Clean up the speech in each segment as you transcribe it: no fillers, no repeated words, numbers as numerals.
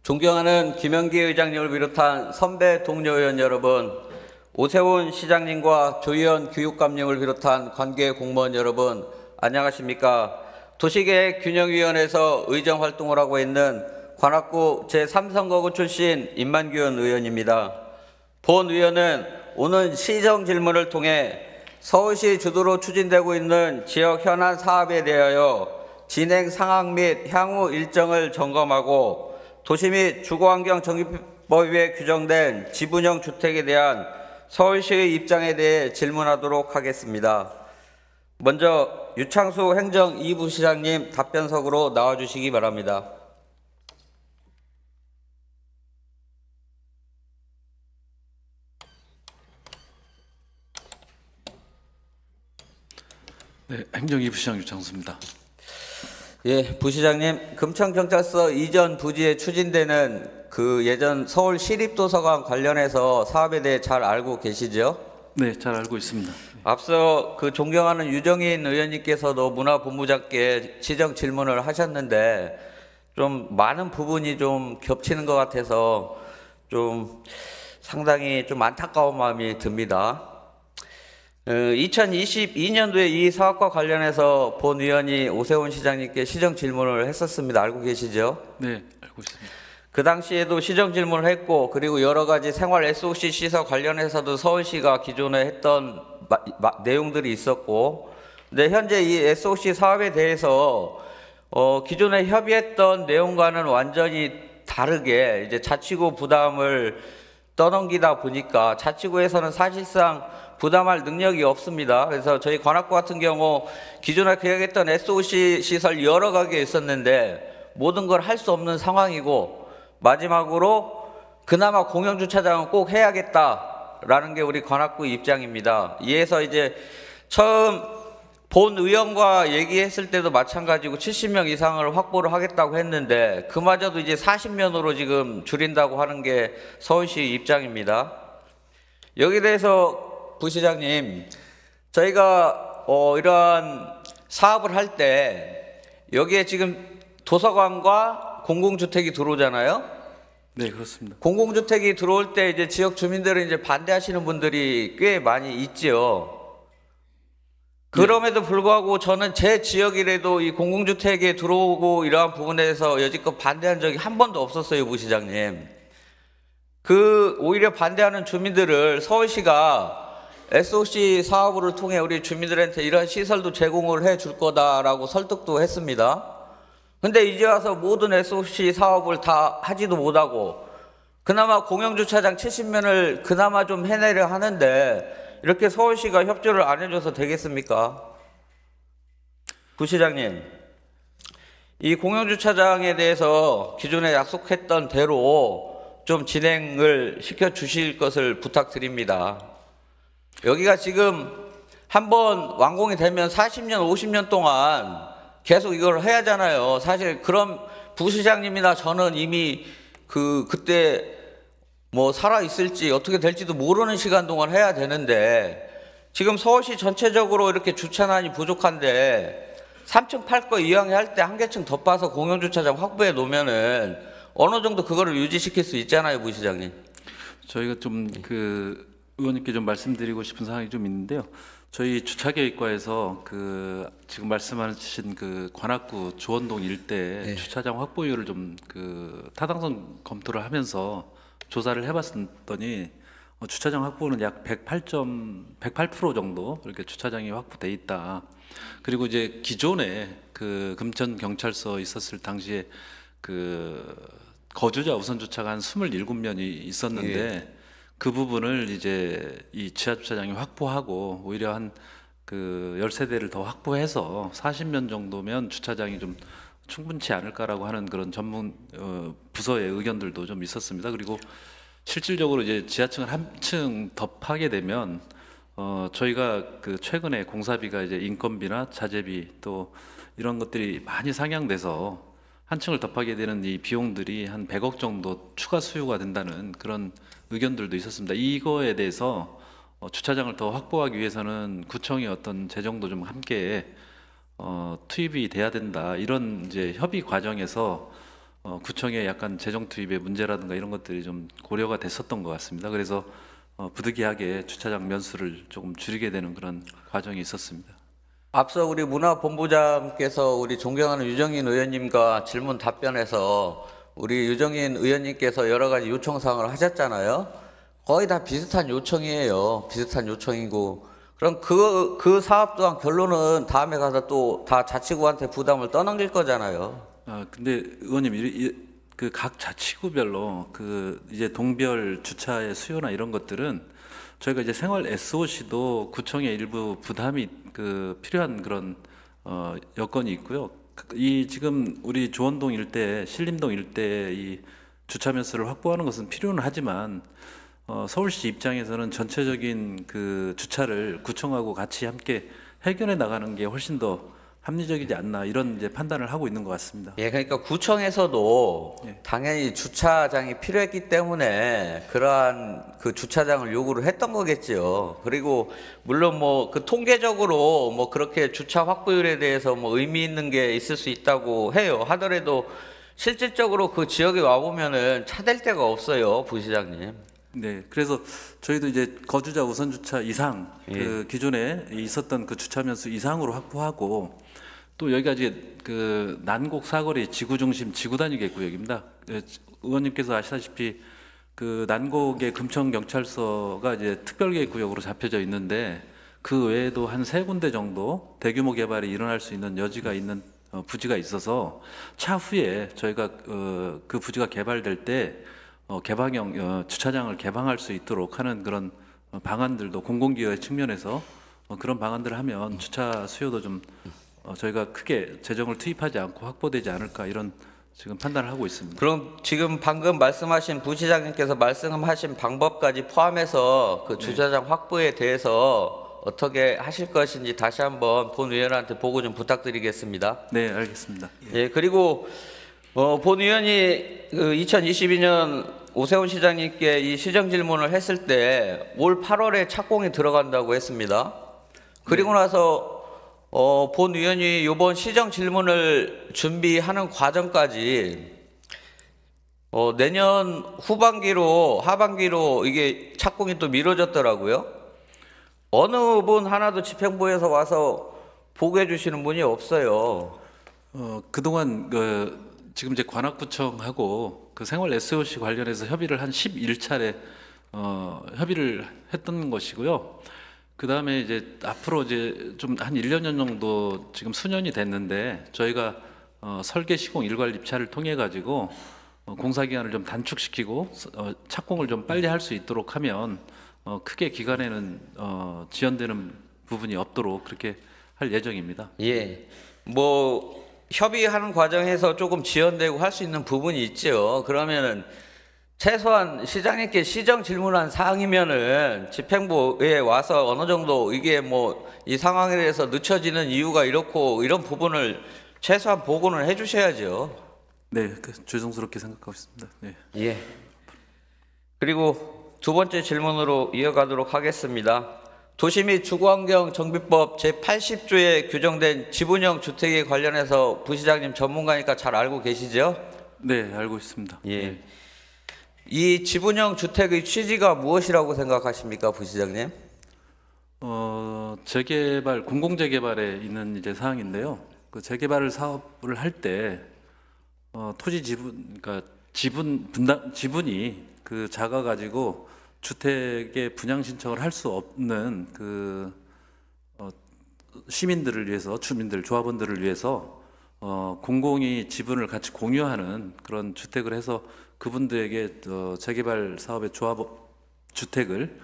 존경하는 김영기 의장님을 비롯한 선배 동료 의원 여러분, 오세훈 시장님과 조희연 교육감님을 비롯한 관계 공무원 여러분, 안녕하십니까? 도시계획균형위원회에서 의정활동을 하고 있는 관악구 제3선거구 출신 임만규 의원입니다. 본 의원은 오늘 시정질문을 통해 서울시 주도로 추진되고 있는 지역 현안 사업에 대하여 진행 상황 및 향후 일정을 점검하고 도시 및 주거환경 정비법에 규정된 지분형 주택에 대한 서울시의 입장에 대해 질문하도록 하겠습니다. 먼저 유창수 행정 2부 시장님 답변석으로 나와주시기 바랍니다. 네, 행정 2부 시장 유창수입니다. 예, 부시장님, 금천경찰서 이전 부지에 추진되는 그 예전 서울시립도서관 관련해서 사업에 대해 잘 알고 계시죠? 네, 잘 알고 있습니다. 앞서 그 존경하는 유정인 의원님께서도 문화본부장께 시정 질문을 하셨는데 좀 많은 부분이 좀 겹치는 것 같아서 좀 상당히 좀 안타까운 마음이 듭니다. 2022년도에 이 사업과 관련해서 본 의원이 오세훈 시장님께 시정 질문을 했었습니다. 알고 계시죠? 네, 알고 있습니다. 그 당시에도 시정 질문을 했고, 그리고 여러 가지 생활 SOC 시설 관련해서도 서울시가 기존에 했던 내용들이 있었고, 근데 현재 이 SOC 사업에 대해서 기존에 협의했던 내용과는 완전히 다르게 이제 자치구 부담을 떠넘기다 보니까 자치구에서는 사실상 부담할 능력이 없습니다. 그래서 저희 관악구 같은 경우 기존에 계획했던 SOC 시설 여러 가게 있었는데 모든 걸 할 수 없는 상황이고, 마지막으로 그나마 공영주차장은 꼭 해야겠다라는 게 우리 관악구 입장입니다. 이에서 이제 처음 본 의원과 얘기했을 때도 마찬가지고 70명 이상을 확보를 하겠다고 했는데 그마저도 이제 40명으로 지금 줄인다고 하는 게 서울시 입장입니다. 여기에 대해서 부시장님, 저희가 이러한 사업을 할 때 여기에 지금 도서관과 공공주택이 들어오잖아요. 네, 그렇습니다. 공공주택이 들어올 때 이제 지역 주민들은 이제 반대하시는 분들이 꽤 많이 있지요. 그럼에도 불구하고 저는 제 지역이라도 이 공공주택에 들어오고 이러한 부분에 대해서 여지껏 반대한 적이 한 번도 없었어요, 부시장님. 오히려 반대하는 주민들을 서울시가 SOC 사업을 통해 우리 주민들한테 이런 시설도 제공을 해줄 거다라고 설득도 했습니다. 근데 이제 와서 모든 SOC 사업을 다 하지도 못하고 그나마 공영주차장 70면을 그나마 좀 해내려 하는데 이렇게 서울시가 협조를 안 해줘서 되겠습니까? 부시장님, 이 공영주차장에 대해서 기존에 약속했던 대로 좀 진행을 시켜주실 것을 부탁드립니다. 여기가 지금 한번 완공이 되면 40년, 50년 동안 계속 이걸 해야 하잖아요. 사실 그럼 부시장님이나 저는 이미 그때 뭐 살아있을지 어떻게 될지도 모르는 시간 동안 해야 되는데 지금 서울시 전체적으로 이렇게 주차난이 부족한데 3층 팔 거 이왕에 할 때 한 개층 더 빠서 공영주차장 확보해 놓으면은 어느 정도 그거를 유지시킬 수 있잖아요, 부시장님. 저희가 좀 의원님께 좀 말씀드리고 싶은 사항이 좀 있는데요. 저희 주차계획과에서 지금 말씀하신 관악구 조원동 일대 네. 주차장 확보율을 좀 타당성 검토를 하면서 조사를 해봤더니 주차장 확보는 약 108% 정도 이렇게 주차장이 확보돼 있다. 그리고 이제 기존에 금천 경찰서 있었을 당시에 거주자 우선 주차가 한 27면이 있었는데 예. 그 부분을 이제 이 지하주차장이 확보하고 오히려 한 13대를 더 확보해서 40면 정도면 주차장이 좀 충분치 않을까라고 하는 그런 전문 부서의 의견들도 좀 있었습니다. 그리고 실질적으로 이제 지하층을 한 층 더 파게 되면 저희가 최근에 공사비가 이제 인건비나 자재비 또 이런 것들이 많이 상향돼서 한 층을 더 파게 되는 이 비용들이 한 100억 정도 추가 수요가 된다는 그런 의견들도 있었습니다. 이거에 대해서 주차장을 더 확보하기 위해서는 구청의 어떤 재정도 좀 함께 투입이 돼야 된다. 이런 이제 협의 과정에서 구청의 약간 재정 투입의 문제라든가 이런 것들이 좀 고려가 됐었던 것 같습니다. 그래서 부득이하게 주차장 면수를 조금 줄이게 되는 그런 과정이 있었습니다. 앞서 우리 문화본부장께서 우리 존경하는 유정인 의원님과 질문 답변에서 우리 유정인 의원님께서 여러 가지 요청사항을 하셨잖아요. 거의 다 비슷한 요청이에요. 비슷한 요청이고. 그럼 그 사업 또한 결론은 다음에 가서 또 다 자치구한테 부담을 떠넘길 거잖아요. 근데 의원님, 그 각 자치구별로 그 이제 동별 주차의 수요나 이런 것들은 저희가 이제 생활 SOC도 구청의 일부 부담이 그 필요한 그런 여건이 있고요. 이 지금 우리 조원동 일대, 신림동 일대 이 주차 면수를 확보하는 것은 필요는 하지만 서울시 입장에서는 전체적인 그 주차를 구청하고 같이 함께 해결해 나가는 게 훨씬 더 합리적이지 않나 이런 이제 판단을 하고 있는 것 같습니다. 예, 그러니까 구청에서도 예. 당연히 주차장이 필요했기 때문에 그러한 그 주차장을 요구를 했던 거겠지요. 그리고 물론 뭐 그 통계적으로 뭐 그렇게 주차 확보율에 대해서 뭐 의미 있는 게 있을 수 있다고 해요. 하더라도 실질적으로 그 지역에 와 보면은 차댈 데가 없어요, 부시장님. 네, 그래서 저희도 이제 거주자 우선 주차 이상 예. 그 기존에 있었던 그 주차 면수 이상으로 확보하고 또 여기가 이제 그 난곡 사거리 지구 중심 지구 단위 구역입니다. 의원님께서 아시다시피 그 난곡의 금천 경찰서가 이제 특별계획 구역으로 잡혀져 있는데 그 외에도 한 3군데 정도 대규모 개발이 일어날 수 있는 여지가 있는 부지가 있어서 차후에 저희가 그 부지가 개발될 때 개방형 주차장을 개방할 수 있도록 하는 그런 방안들도 공공기여의 측면에서 그런 방안들을 하면 주차 수요도 좀 저희가 크게 재정을 투입하지 않고 확보되지 않을까 이런 지금 판단을 하고 있습니다. 그럼 지금 방금 말씀하신 부시장님께서 말씀하신 방법까지 포함해서 그 주차장 확보에 대해서 어떻게 하실 것인지 다시 한번 본 의원한테 보고 좀 부탁드리겠습니다. 네, 알겠습니다. 예, 그리고 본 의원이 그 2022년 오세훈 시장님께 이 시정 질문을 했을 때 올 8월에 착공이 들어간다고 했습니다. 그리고 나서 본 의원이 이번 시정 질문을 준비하는 과정까지 내년 후반기로 하반기로 이게 착공이 또 미뤄졌더라고요. 어느 분 하나도 집행부에서 와서 보고해 주시는 분이 없어요. 그동안 지금 이제 관악구청하고 그 생활 SOC 관련해서 협의를 한 11차례 협의를 했던 것이고요. 그 다음에 이제 앞으로 이제 좀 한 1년 정도 지금 수년이 됐는데 저희가 설계 시공 일괄 입찰을 통해 가지고 공사 기간을 좀 단축시키고 착공을 좀 빨리 할 수 있도록 하면 크게 기간에는 지연되는 부분이 없도록 그렇게 할 예정입니다. 예, 뭐 협의하는 과정에서 조금 지연되고 할 수 있는 부분이 있죠. 그러면은 최소한 시장님께 시정 질문한 사항이면은 집행부에 와서 어느 정도 이게 뭐 이 상황에 대해서 늦춰지는 이유가 이렇고 이런 부분을 최소한 보고는 해주셔야죠. 네, 죄송스럽게 생각하고 있습니다. 네. 예. 그리고 두 번째 질문으로 이어가도록 하겠습니다. 도시 및 주거환경 정비법 제80조에 규정된 지분형 주택에 관련해서 부시장님 전문가니까 잘 알고 계시죠? 네, 알고 있습니다. 예. 네. 이 지분형 주택의 취지가 무엇이라고 생각하십니까, 부시장님? 재개발, 공공재개발에 있는 이제 사항인데요. 그 재개발 사업을 할 때 토지 지분, 그러니까 지분이 그 작아가지고 주택의 분양 신청을 할 수 없는 그 시민들을 위해서, 주민들, 조합원들을 위해서 공공이 지분을 같이 공유하는 그런 주택을 해서 그분들에게 재개발 사업의 주택을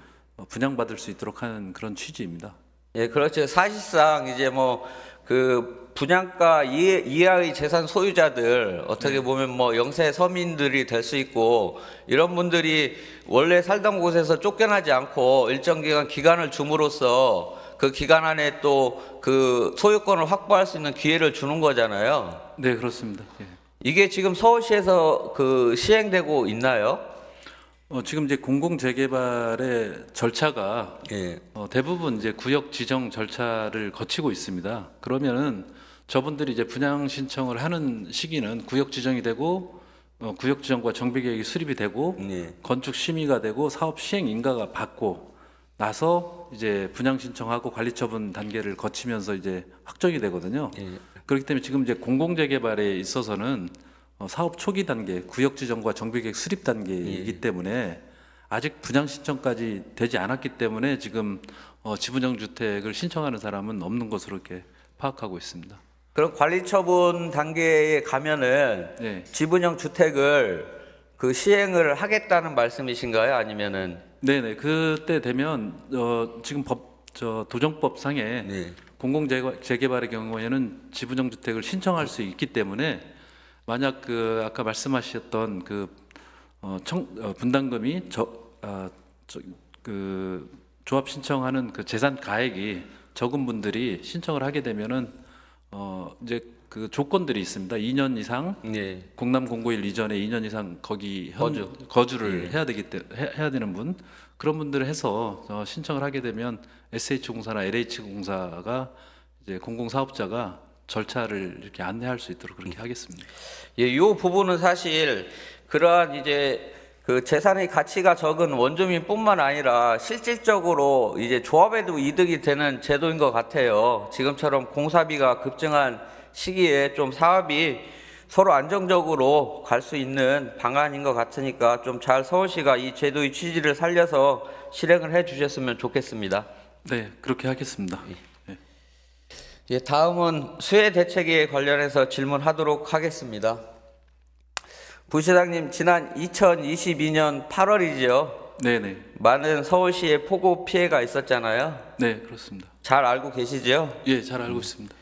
분양받을 수 있도록 하는 그런 취지입니다. 예, 그렇죠. 사실상 이제 뭐 그 분양가 이하의 재산 소유자들 어떻게 보면 뭐 영세 서민들이 될 수 있고 이런 분들이 원래 살던 곳에서 쫓겨나지 않고 일정 기간을 줌으로써 그 기간 안에 또 그 소유권을 확보할 수 있는 기회를 주는 거잖아요. 네, 그렇습니다. 예. 이게 지금 서울시에서 그 시행되고 있나요? 지금 이제 공공재개발의 절차가 예. 대부분 이제 구역 지정 절차를 거치고 있습니다. 그러면은 저분들이 이제 분양 신청을 하는 시기는 구역 지정이 되고 구역 지정과 정비 계획이 수립이 되고 예. 건축 심의가 되고 사업 시행 인가가 받고 나서 이제 분양 신청하고 관리 처분 단계를 거치면서 이제 확정이 되거든요. 예. 그렇기 때문에 지금 이제 공공재개발에 있어서는 사업 초기 단계, 구역 지정과 정비 계획 수립 단계이기 때문에 아직 분양 신청까지 되지 않았기 때문에 지금 지분형 주택을 신청하는 사람은 없는 것으로 이렇게 파악하고 있습니다. 그럼 관리 처분 단계에 가면은 네. 지분형 주택을 그 시행을 하겠다는 말씀이신가요? 아니면은 네네. 그때 되면 지금 도정법상에 네. 공공재개발의 경우에는 지분형 주택을 신청할 수 있기 때문에 만약 그 아까 말씀하셨던 그 분담금이 그 조합 신청하는 그 재산 가액이 적은 분들이 신청을 하게 되면은 이제 그 조건들이 있습니다. 2년 이상 네. 공남 공고일 이전에 2년 이상 거기 거주를 해야 해야 되는 분, 그런 분들을 해서 신청을 하게 되면 SH공사나 LH공사가 이제 공공사업자가 절차를 이렇게 안내할 수 있도록 그렇게 하겠습니다. 예, 이 부분은 사실 그러한 이제 그 재산의 가치가 적은 원주민뿐만 아니라 실질적으로 이제 조합에도 이득이 되는 제도인 것 같아요. 지금처럼 공사비가 급증한 시기에 좀 사업이 서로 안정적으로 갈 수 있는 방안인 것 같으니까 좀 잘 서울시가 이 제도의 취지를 살려서 실행을 해 주셨으면 좋겠습니다. 네, 그렇게 하겠습니다. 네. 예, 다음은 수해 대책에 관련해서 질문하도록 하겠습니다. 부시장님, 지난 2022년 8월이죠. 네네. 많은 서울시에 폭우 피해가 있었잖아요. 네, 그렇습니다. 잘 알고 계시죠? 예, 잘 알고 있습니다.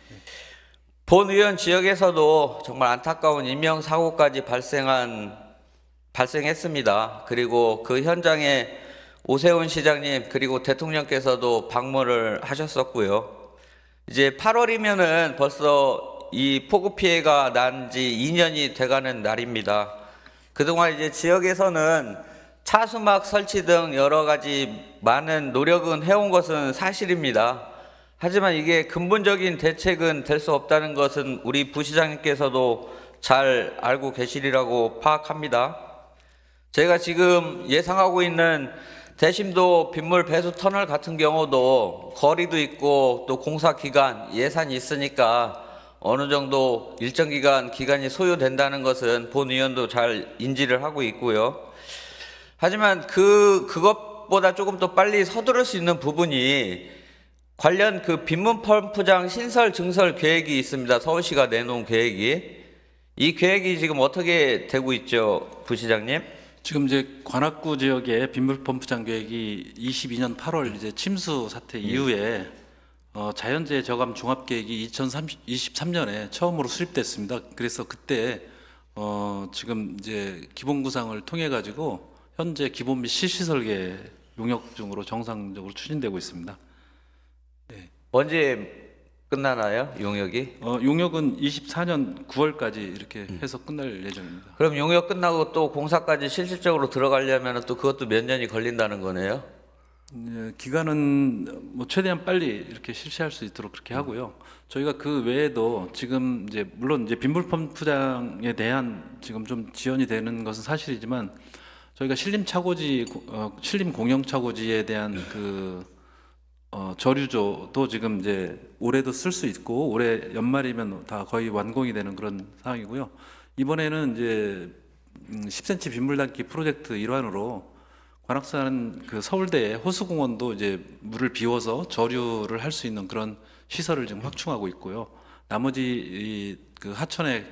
본 의원 지역에서도 정말 안타까운 인명사고까지 발생했습니다. 그리고 그 현장에 오세훈 시장님 그리고 대통령께서도 방문을 하셨었고요. 이제 8월이면은 벌써 이 폭우 피해가 난 지 2년이 돼가는 날입니다. 그동안 이제 지역에서는 차수막 설치 등 여러 가지 많은 노력은 해온 것은 사실입니다. 하지만 이게 근본적인 대책은 될 수 없다는 것은 우리 부시장님께서도 잘 알고 계시리라고 파악합니다. 제가 지금 예상하고 있는 대심도 빗물 배수 터널 같은 경우도 거리도 있고 또 공사 기간 예산이 있으니까 어느 정도 일정 기간이 소요된다는 것은 본 의원도 잘 인지를 하고 있고요. 하지만 그것보다 조금 더 빨리 서두를 수 있는 부분이 관련 그 빗물 펌프장 신설 증설 계획이 있습니다. 서울시가 내놓은 계획이. 이 계획이 지금 어떻게 되고 있죠, 부시장님? 지금 이제 관악구 지역의 빗물 펌프장 계획이 22년 8월 이제 침수 사태 이후에 자연재해 저감 종합 계획이 2023년에 처음으로 수립됐습니다. 그래서 그때 지금 이제 기본 구상을 통해 가지고 현재 기본 및 실시 설계 용역 중으로 정상적으로 추진되고 있습니다. 언제 끝나나요, 용역이? 용역은 24년 9월까지 이렇게 해서 끝날 예정입니다. 그럼 용역 끝나고 또 공사까지 실질적으로 들어가려면 또 그것도 몇 년이 걸린다는 거네요? 예, 기간은 뭐 최대한 빨리 이렇게 실시할 수 있도록 그렇게 하고요. 저희가 그 외에도 지금 이제 물론 이제 빗물 펌프장에 대한 지금 좀 지연이 되는 것은 사실이지만 저희가 신림 공영 차고지에 대한 그 저류조도 지금 이제 올해도 쓸 수 있고 올해 연말이면 다 거의 완공이 되는 그런 상황이고요. 이번에는 이제 10cm 빗물 담기 프로젝트 일환으로 관악산 그 서울대 호수공원도 이제 물을 비워서 저류를 할 수 있는 그런 시설을 지금 확충하고 있고요. 나머지 그 하천의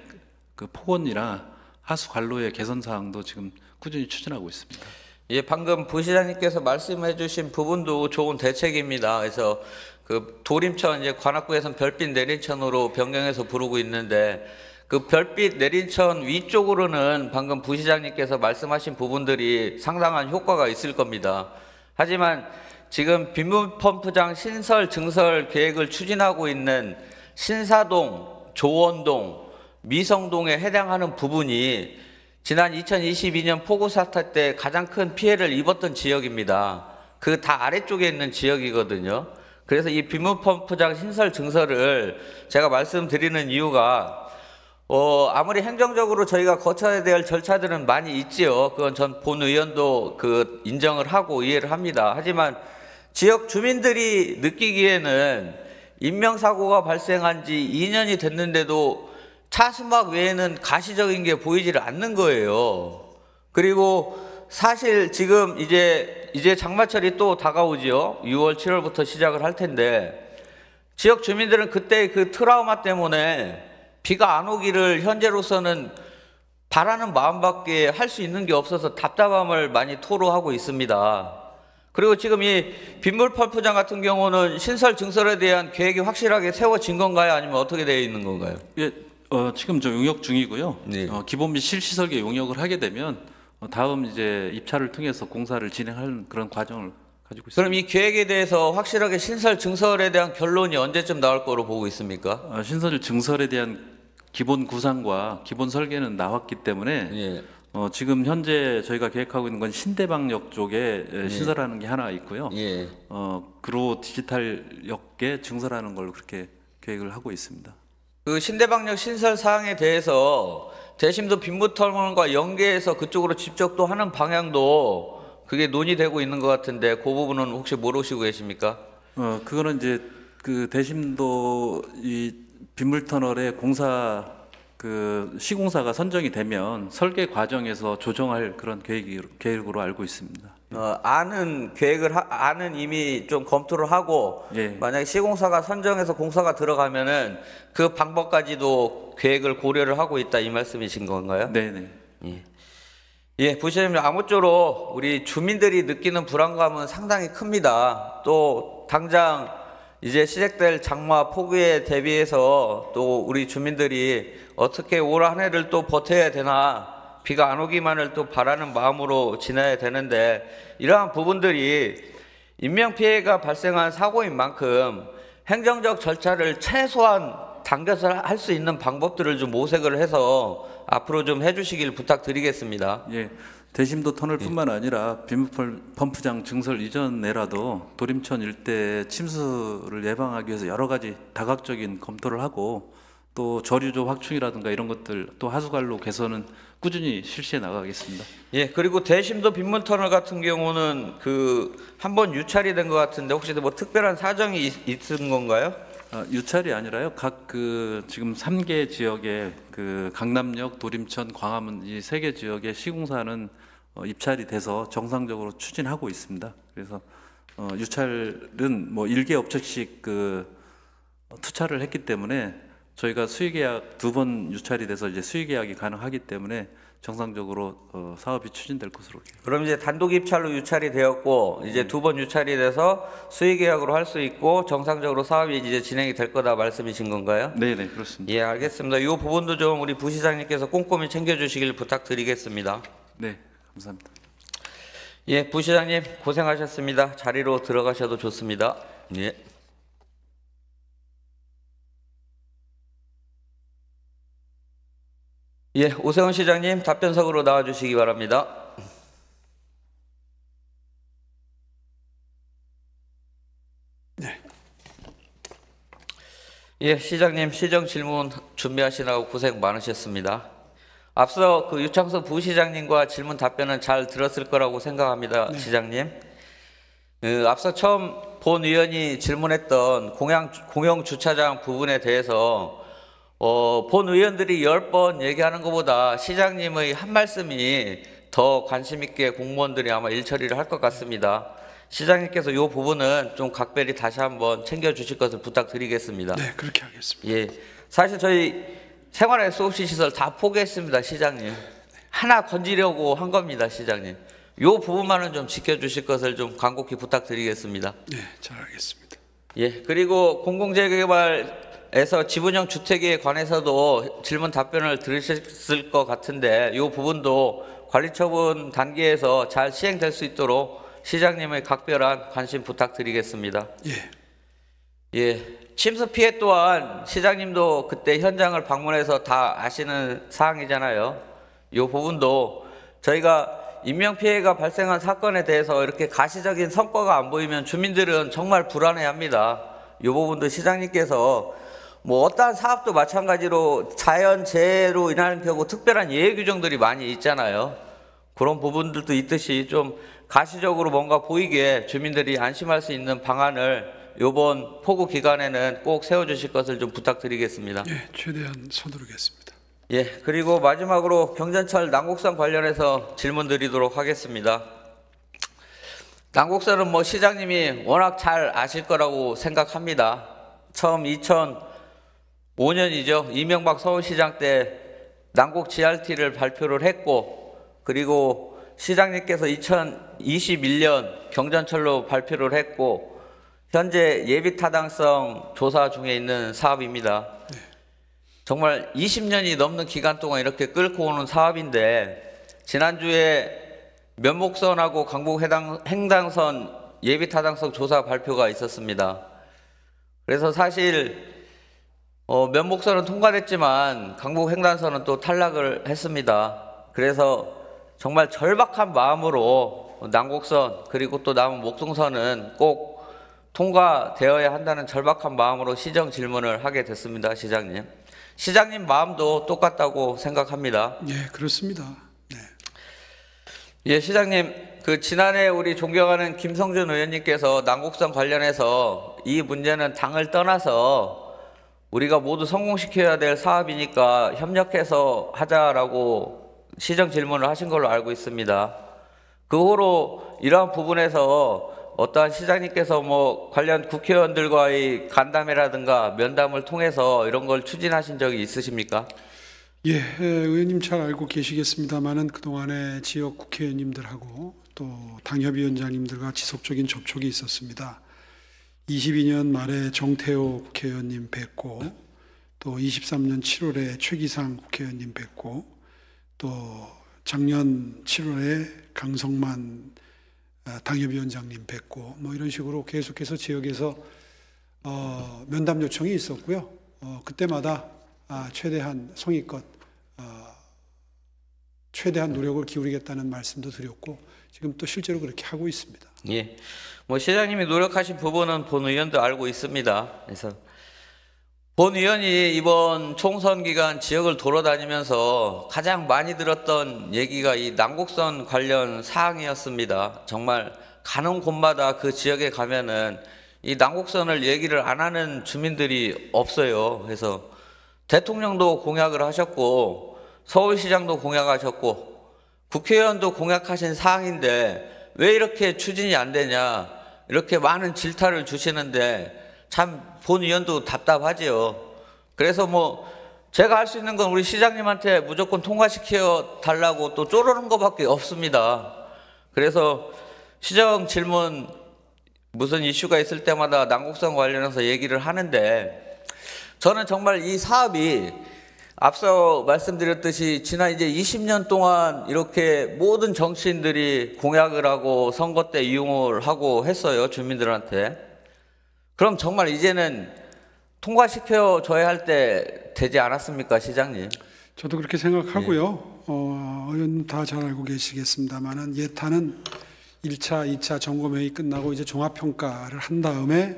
그 폭원이나 하수 관로의 개선 사항도 지금 꾸준히 추진하고 있습니다. 예, 방금 부시장님께서 말씀해 주신 부분도 좋은 대책입니다. 그래서 그 도림천 이제 관악구에서는 별빛 내린천으로 변경해서 부르고 있는데 그 별빛 내린천 위쪽으로는 방금 부시장님께서 말씀하신 부분들이 상당한 효과가 있을 겁니다. 하지만 지금 빗물 펌프장 신설 증설 계획을 추진하고 있는 신사동, 조원동, 미성동에 해당하는 부분이 지난 2022년 폭우 사태 때 가장 큰 피해를 입었던 지역입니다. 그 다 아래쪽에 있는 지역이거든요. 그래서 이 빗물 펌프장 신설 증설을 제가 말씀드리는 이유가 아무리 행정적으로 저희가 거쳐야 될 절차들은 많이 있지요. 그건 전 본 의원도 인정을 하고 이해를 합니다. 하지만 지역 주민들이 느끼기에는 인명사고가 발생한 지 2년이 됐는데도 차수막 외에는 가시적인 게 보이질 않는 거예요. 그리고 사실 지금 이제 장마철이 또 다가오지요. 6월, 7월부터 시작을 할 텐데 지역 주민들은 그때 그 트라우마 때문에 비가 안 오기를 현재로서는 바라는 마음밖에 할 수 있는 게 없어서 답답함을 많이 토로하고 있습니다. 그리고 지금 이 빗물 펌프장 같은 경우는 신설 증설에 대한 계획이 확실하게 세워진 건가요? 아니면 어떻게 되어 있는 건가요? 예, 지금 저 용역 중이고요. 네. 기본 및 실시 설계 용역을 하게 되면 다음 이제 입찰을 통해서 공사를 진행하는 그런 과정을 가지고 있습니다. 그럼 이 계획에 대해서 확실하게 신설 증설에 대한 결론이 언제쯤 나올 거로 보고 있습니까? 신설 증설에 대한 기본 구상과 기본 설계는 나왔기 때문에 예. 지금 현재 저희가 계획하고 있는 건 신대방역 쪽에 신설하는 게 하나 있고요. 예. 그로 디지털역에 증설하는 걸로 그렇게 계획을 하고 있습니다. 그 신대방역 신설 사항에 대해서 대심도 빗물터널과 연계해서 그쪽으로 직접 또 하는 방향도 그게 논의되고 있는 것 같은데 그 부분은 혹시 모르시고 계십니까? 그거는 이제 그 대심도 이 빗물터널의 공사 시공사가 선정이 되면 설계 과정에서 조정할 그런 계획으로 알고 있습니다. 아는 계획을 아는 이미 좀 검토를 하고 예. 만약에 시공사가 선정해서 공사가 들어가면은 그 방법까지도 계획을 고려를 하고 있다 이 말씀이신 건가요? 네네. 예, 부시장님 아무쪼록 우리 주민들이 느끼는 불안감은 상당히 큽니다. 또 당장 이제 시작될 장마 폭우에 대비해서 또 우리 주민들이 어떻게 올 한 해를 또 버텨야 되나 비가 안 오기만을 또 바라는 마음으로 지나야 되는데 이러한 부분들이 인명피해가 발생한 사고인 만큼 행정적 절차를 최소한 당겨서 할 수 있는 방법들을 좀 모색을 해서 앞으로 좀 해주시길 부탁드리겠습니다. 예. 대심도 터널뿐만 아니라 빗물 펌프장 증설 이전에라도 도림천 일대 침수를 예방하기 위해서 여러 가지 다각적인 검토를 하고 또 저류조 확충이라든가 이런 것들 또 하수관로 개선은 꾸준히 실시해 나가겠습니다. 예, 그리고 대심도 빗물터널 같은 경우는 한 번 유찰이 된 것 같은데 혹시 뭐 특별한 사정이 있은 건가요? 유찰이 아니라요. 각 지금 3개 지역의 강남역, 도림천, 광화문 이 3개 지역의 시공사는 입찰이 돼서 정상적으로 추진하고 있습니다. 그래서 유찰은 뭐 1개 업체씩 투찰을 했기 때문에 저희가 수의계약 2번 유찰이 돼서 이제 수의계약이 가능하기 때문에 정상적으로 사업이 추진될 것으로. 그럼 이제 단독 입찰로 유찰이 되었고 이제 2번 유찰이 돼서 수의계약으로 할 수 있고 정상적으로 사업이 이제 진행이 될 거다 말씀이신 건가요? 네네 그렇습니다. 예, 알겠습니다. 이 부분도 좀 우리 부시장님께서 꼼꼼히 챙겨주시길 부탁드리겠습니다. 네, 감사합니다. 예, 부시장님 고생하셨습니다. 자리로 들어가셔도 좋습니다. 예. 예, 오세훈 시장님 답변석으로 나와주시기 바랍니다. 네. 예, 시장님 시정 질문 준비하시느라고 고생 많으셨습니다. 앞서 유창석 부시장님과 질문 답변은 잘 들었을 거라고 생각합니다. 네. 시장님. 앞서 처음 본 의원이 질문했던 공영 주차장 부분에 대해서 본 의원들이 10번 얘기하는 것보다 시장님의 한 말씀이 더 관심 있게 공무원들이 아마 일처리를 할 것 같습니다. 시장님께서 이 부분은 좀 각별히 다시 한번 챙겨주실 것을 부탁드리겠습니다. 네, 그렇게 하겠습니다. 예, 사실 저희 생활 SOC 시설 다 포기했습니다, 시장님. 하나 건지려고 한 겁니다, 시장님. 이 부분만은 좀 지켜주실 것을 좀 간곡히 부탁드리겠습니다. 네, 잘 알겠습니다. 예, 그리고 공공재개발에서 지분형 주택에 관해서도 질문 답변을 들으셨을 것 같은데 이 부분도 관리처분 단계에서 잘 시행될 수 있도록 시장님의 각별한 관심 부탁드리겠습니다. 예. 예, 침수 피해 또한 시장님도 그때 현장을 방문해서 다 아시는 사항이잖아요. 이 부분도 저희가 인명피해가 발생한 사건에 대해서 이렇게 가시적인 성과가 안 보이면 주민들은 정말 불안해합니다. 이 부분도 시장님께서 뭐 어떠한 사업도 마찬가지로 자연재해로 인하는 경우 특별한 예외 규정들이 많이 있잖아요. 그런 부분들도 있듯이 좀 가시적으로 뭔가 보이게 주민들이 안심할 수 있는 방안을 이번 폭우 기간에는 꼭 세워주실 것을 좀 부탁드리겠습니다. 예, 최대한 서두르겠습니다. 예, 그리고 마지막으로 경전철 난곡선 관련해서 질문 드리도록 하겠습니다. 난곡선은 뭐 시장님이 워낙 잘 아실 거라고 생각합니다. 처음 2005년이죠. 이명박 서울시장 때 난곡 GRT를 발표를 했고, 그리고 시장님께서 2021년 경전철로 발표를 했고, 현재 예비 타당성 조사 중에 있는 사업입니다. 정말 20년이 넘는 기간 동안 이렇게 끌고 오는 사업인데, 지난주에 면목선하고 강북 횡단선 예비 타당성 조사 발표가 있었습니다. 그래서 사실 면목선은 통과됐지만 강북 횡단선은 또 탈락을 했습니다. 그래서 정말 절박한 마음으로 난곡선 그리고 또 남은 목동선은 꼭 통과되어야 한다는 절박한 마음으로 시정 질문을 하게 됐습니다. 시장님. 시장님 마음도 똑같다고 생각합니다. 예, 그렇습니다. 네. 예, 시장님, 지난해 우리 존경하는 김성준 의원님께서 난곡선 관련해서 이 문제는 당을 떠나서 우리가 모두 성공시켜야 될 사업이니까 협력해서 하자라고 시정 질문을 하신 걸로 알고 있습니다. 그 후로 이러한 부분에서 어떠한 시장님께서 뭐 관련 국회의원들과의 간담회라든가 면담을 통해서 이런 걸 추진하신 적이 있으십니까? 예, 의원님 잘 알고 계시겠습니다만은 그동안에 지역 국회의원님들하고 또 당협위원장님들과 지속적인 접촉이 있었습니다. 22년 말에 정태호 국회의원님 뵙고, 또 23년 7월에 최기상 국회의원님 뵙고, 또 작년 7월에 강성만 당협위원장님 뵙고, 뭐 이런 식으로 계속해서 지역에서 면담 요청이 있었고요. 그때마다 최대한 성의껏 최대한 노력을 기울이겠다는 말씀도 드렸고, 지금 또 실제로 그렇게 하고 있습니다. 예, 뭐 시장님이 노력하신 부분은 본 의원도 알고 있습니다. 그래서 본 의원이 이번 총선 기간 지역을 돌아다니면서 가장 많이 들었던 얘기가 이 난곡선 관련 사항이었습니다. 정말 가는 곳마다 그 지역에 가면은 이 난곡선을 얘기를 안 하는 주민들이 없어요. 그래서 대통령도 공약을 하셨고 서울시장도 공약하셨고 국회의원도 공약하신 사항인데 왜 이렇게 추진이 안 되냐, 이렇게 많은 질타를 주시는데 참 본 의원도 답답하지요. 그래서 뭐 제가 할 수 있는 건 우리 시장님한테 무조건 통과시켜 달라고 또 쪼르는 것밖에 없습니다. 그래서 시정 질문 무슨 이슈가 있을 때마다 난곡선 관련해서 얘기를 하는데, 저는 정말 이 사업이 앞서 말씀드렸듯이 지난 이제 20년 동안 이렇게 모든 정치인들이 공약을 하고 선거 때 이용을 하고 했어요, 주민들한테. 그럼 정말 이제는 통과시켜 줘야 할 때 되지 않았습니까, 시장님? 저도 그렇게 생각하고요. 의원 다 잘 알고 계시겠습니다만은 예타는 1차, 2차 점검회의 끝나고 이제 종합평가를 한 다음에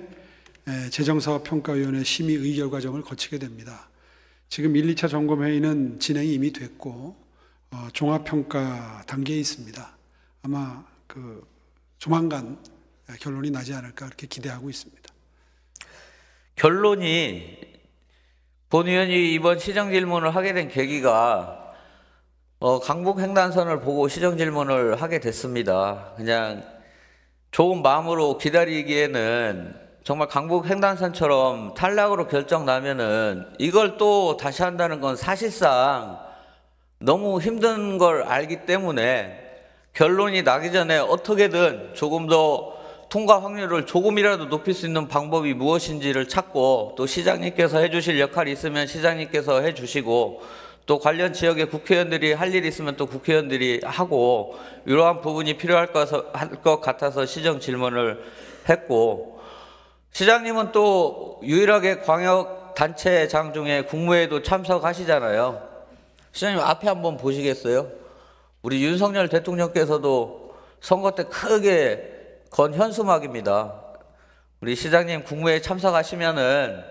재정사업평가위원회 심의 의결 과정을 거치게 됩니다. 지금 1, 2차 점검회의는 진행이 이미 됐고 종합평가 단계에 있습니다. 아마 조만간 결론이 나지 않을까 그렇게 기대하고 있습니다. 결론이, 본 의원이 이번 시정 질문을 하게 된 계기가 강북 횡단선을 보고 시정 질문을 하게 됐습니다. 그냥 좋은 마음으로 기다리기에는 정말 강북 횡단선처럼 탈락으로 결정 나면은 이걸 또 다시 한다는 건 사실상 너무 힘든 걸 알기 때문에 결론이 나기 전에 어떻게든 조금 더 통과 확률을 조금이라도 높일 수 있는 방법이 무엇인지를 찾고, 또 시장님께서 해주실 역할이 있으면 시장님께서 해주시고, 또 관련 지역의 국회의원들이 할 일이 있으면 또 국회의원들이 하고, 이러한 부분이 필요할 것 같아서 시정 질문을 했고, 시장님은 또 유일하게 광역단체장 중에 국무회의도 참석하시잖아요. 시장님 앞에 한번 보시겠어요? 우리 윤석열 대통령께서도 선거 때 크게 건 현수막입니다. 우리 시장님 국무회의 참석하시면은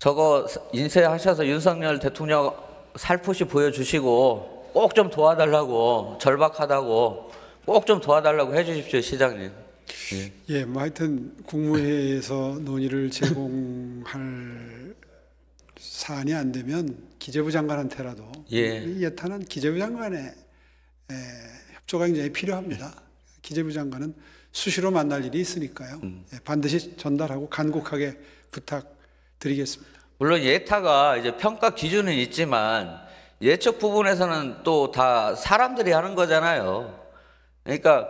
저거 인쇄하셔서 윤석열 대통령 살포시 보여주시고 꼭 좀 도와달라고, 절박하다고 꼭 좀 도와달라고 해주십시오, 시장님. 예, 뭐 하여튼 국무회의에서 논의를 제공할 사안이 안 되면 기재부 장관한테라도 이 예탄은 기재부 장관의 협조가 굉장히 필요합니다. 기재부 장관은 수시로 만날 일이 있으니까요. 반드시 전달하고 간곡하게 부탁드리겠습니다. 물론 예타가 이제 평가 기준은 있지만 예측 부분에서는 또 다 사람들이 하는 거잖아요. 그러니까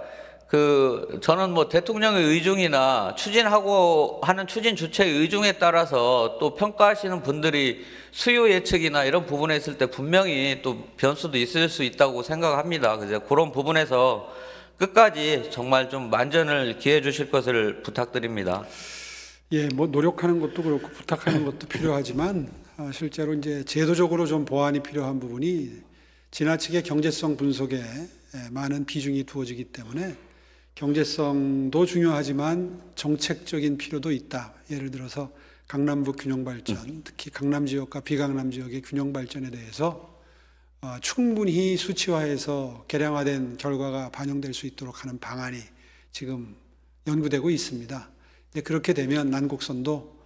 저는 뭐 대통령의 의중이나 추진하고 하는 추진 주체의 의중에 따라서 또 평가하시는 분들이 수요 예측이나 이런 부분에 있을 때 분명히 또 변수도 있을 수 있다고 생각합니다. 그래서 그런 부분에서 끝까지 정말 좀 만전을 기해 주실 것을 부탁드립니다. 예, 뭐 노력하는 것도 그렇고 부탁하는 것도 필요하지만 실제로 이제 제도적으로 좀 보완이 필요한 부분이 지나치게 경제성 분석에 많은 비중이 두어지기 때문에 경제성도 중요하지만 정책적인 필요도 있다. 예를 들어서 강남북 균형 발전, 특히 강남 지역과 비강남 지역의 균형 발전에 대해서 충분히 수치화해서 계량화된 결과가 반영될 수 있도록 하는 방안이 지금 연구되고 있습니다. 그렇게 되면 난곡선도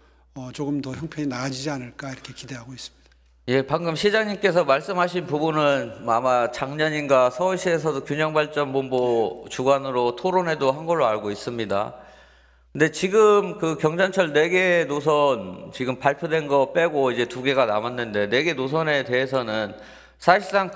조금 더 형편이 나아지지 않을까 이렇게 기대하고 있습니다. 예, 방금 시장님께서 말씀하신 부분은 아마 작년인가 서울시에서도 균형발전본부 주관으로 토론회도 한 걸로 알고 있습니다. 근데 지금 그 경전철 4개 노선 지금 발표된 거 빼고 이제 2개가 남았는데 4개 노선에 대해서는 사실상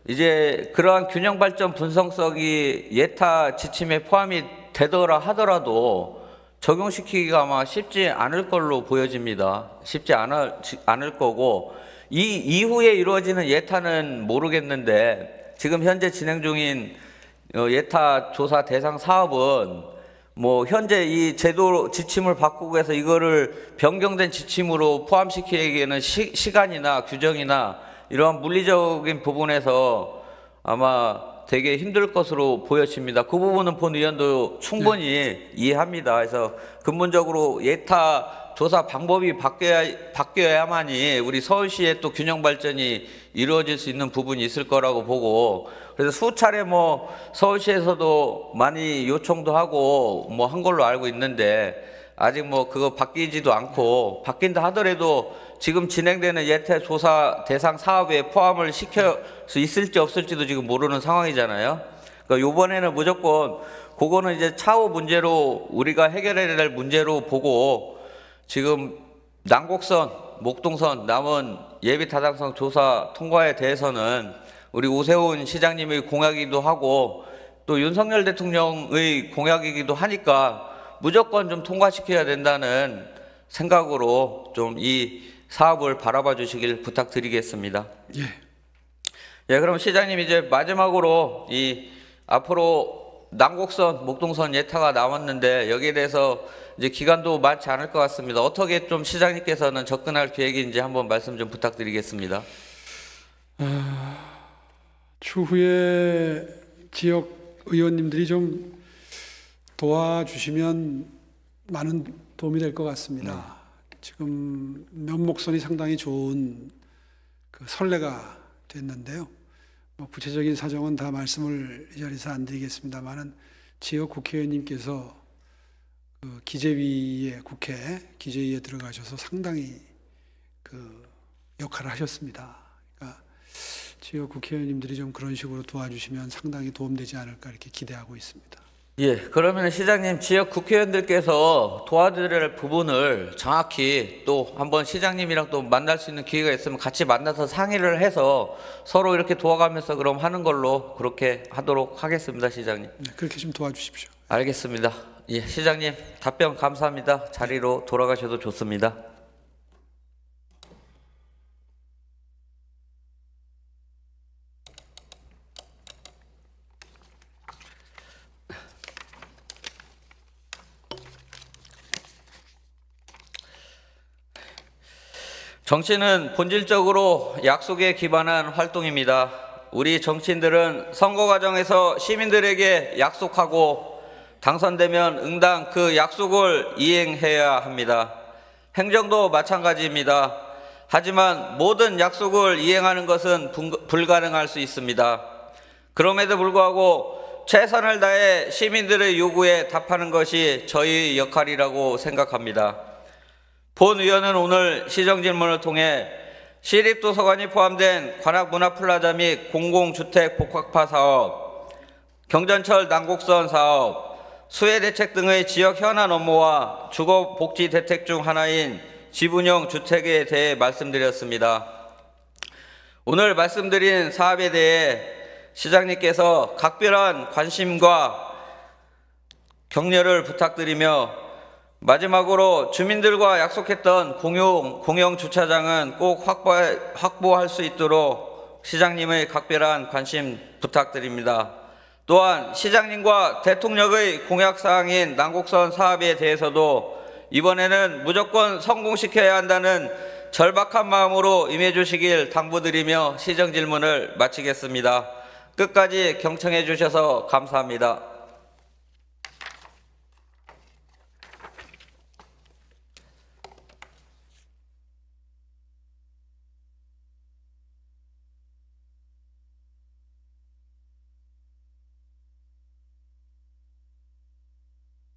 이제 그러한 균형발전 분성성이 예타 지침에 포함이 되더라 하더라도 적용시키기가 아마 쉽지 않을 걸로 보여집니다. 쉽지 않을 거고, 이 이후에 이루어지는 예타는 모르겠는데 지금 현재 진행 중인 예타 조사 대상 사업은 뭐 현재 이 제도 지침을 바꾸고 해서 이거를 변경된 지침으로 포함시키기에는 시간이나 규정이나 이러한 물리적인 부분에서 아마 되게 힘들 것으로 보여집니다. 그 부분은 본 의원도 충분히 이해합니다. 그래서 근본적으로 예타 조사 방법이 바뀌어야만이 우리 서울시의 또 균형 발전이 이루어질 수 있는 부분이 있을 거라고 보고, 그래서 수차례 뭐 서울시에서도 많이 요청도 하고 뭐 한 걸로 알고 있는데 아직 뭐 그거 바뀌지도 않고, 바뀐다 하더라도 지금 진행되는 예타 조사 대상 사업에 포함을 시킬 수 있을지 없을지도 지금 모르는 상황이잖아요. 그러니까 이번에는 무조건 그거는 이제 차후 문제로 우리가 해결해야 될 문제로 보고, 지금 난곡선, 목동선 남은 예비 타당성 조사 통과에 대해서는 우리 오세훈 시장님의 공약이기도 하고 또 윤석열 대통령의 공약이기도 하니까 무조건 좀 통과시켜야 된다는 생각으로 좀 이 사업을 바라봐 주시길 부탁드리겠습니다. 예, 그럼 시장님 이제 마지막으로 이 앞으로 난곡선, 목동선 예타가 남았는데 여기에 대해서 이제 기간도 많지 않을 것 같습니다. 어떻게 좀 시장님께서는 접근할 계획인지 한번 말씀 좀 부탁드리겠습니다. 추후에 지역 의원님들이 좀 도와주시면 많은 도움이 될 것 같습니다. 지금 면목선이 상당히 좋은 선례가 됐는데요. 뭐 구체적인 사정은 다 말씀을 이 자리에서 안 드리겠습니다만은 지역 국회의원님께서 기재위에 기재위에 들어가셔서 상당히 역할을 하셨습니다. 그러니까 지역 국회의원님들이 좀 그런 식으로 도와주시면 상당히 도움되지 않을까 이렇게 기대하고 있습니다. 예, 그러면 시장님 지역 국회의원들께서 도와드려야 할 부분을 정확히 또 한번 시장님이랑 또 만날 수 있는 기회가 있으면 같이 만나서 상의를 해서 서로 이렇게 도와가면서 그럼 하는 걸로 그렇게 하도록 하겠습니다, 시장님. 네, 그렇게 좀 도와주십시오. 알겠습니다. 예, 시장님 답변 감사합니다. 자리로 돌아가셔도 좋습니다. 정치는 본질적으로 약속에 기반한 활동입니다. 우리 정치인들은 선거 과정에서 시민들에게 약속하고 당선되면 응당 그 약속을 이행해야 합니다. 행정도 마찬가지입니다. 하지만 모든 약속을 이행하는 것은 불가능할 수 있습니다. 그럼에도 불구하고 최선을 다해 시민들의 요구에 답하는 것이 저희 역할이라고 생각합니다. 본 의원은 오늘 시정질문을 통해 시립도서관이 포함된 관악문화플라자 및 공공주택 복합화 사업, 경전철 난곡선 사업, 수해대책 등의 지역 현안 업무와 주거복지 대책 중 하나인 지분형 주택에 대해 말씀드렸습니다. 오늘 말씀드린 사업에 대해 시장님께서 각별한 관심과 격려를 부탁드리며 마지막으로 주민들과 약속했던 공영 주차장은 꼭 확보할 수 있도록 시장님의 각별한 관심 부탁드립니다. 또한 시장님과 대통령의 공약사항인 난곡선 사업에 대해서도 이번에는 무조건 성공시켜야 한다는 절박한 마음으로 임해주시길 당부드리며 시정질문을 마치겠습니다. 끝까지 경청해 주셔서 감사합니다.